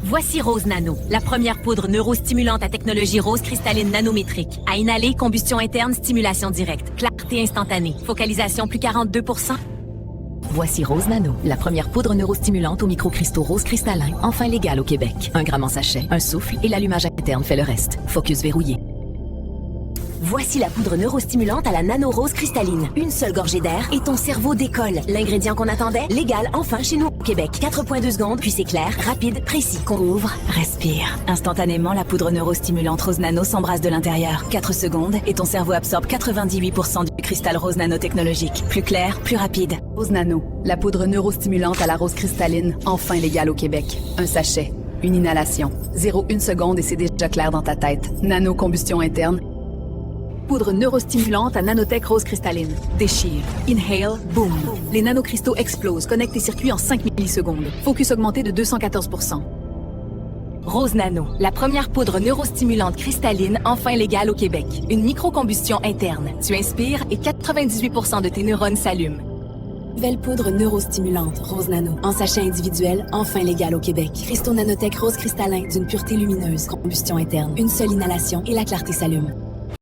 Voici Rose Nano, la première poudre neurostimulante à technologie rose cristalline nanométrique. À inhaler, combustion interne, stimulation directe, clarté instantanée, focalisation plus 42%. Voici Rose Nano, la première poudre neurostimulante aux microcristaux rose cristallins, enfin légale au Québec. 1 gramme en sachet, un souffle et l'allumage interne fait le reste. Focus verrouillé. Voici la poudre neurostimulante à la nano-rose cristalline. Une seule gorgée d'air et ton cerveau décolle. L'ingrédient qu'on attendait, légal enfin chez nous au Québec. 4,2 secondes, puis c'est clair, rapide, précis. Qu'on ouvre, respire. Instantanément, la poudre neurostimulante Rose Nano s'embrasse de l'intérieur. 4 secondes et ton cerveau absorbe 98% du cristal rose nanotechnologique. Plus clair, plus rapide. Rose Nano, la poudre neurostimulante à la rose cristalline, enfin légale au Québec. Un sachet, une inhalation. 0,1 seconde et c'est déjà clair dans ta tête. Nano combustion interne. Poudre neurostimulante à nanotech rose cristalline. Déchire. Inhale. Boom. Les nanocristaux explosent, connectent tes circuits en 5 millisecondes. Focus augmenté de 214%. Rose Nano, la première poudre neurostimulante cristalline enfin légale au Québec. Une microcombustion interne. Tu inspires et 98% de tes neurones s'allument. Nouvelle poudre neurostimulante Rose Nano. En sachet individuel, enfin légal au Québec. Cristaux nanotech rose cristallin d'une pureté lumineuse. Combustion interne. Une seule inhalation et la clarté s'allume.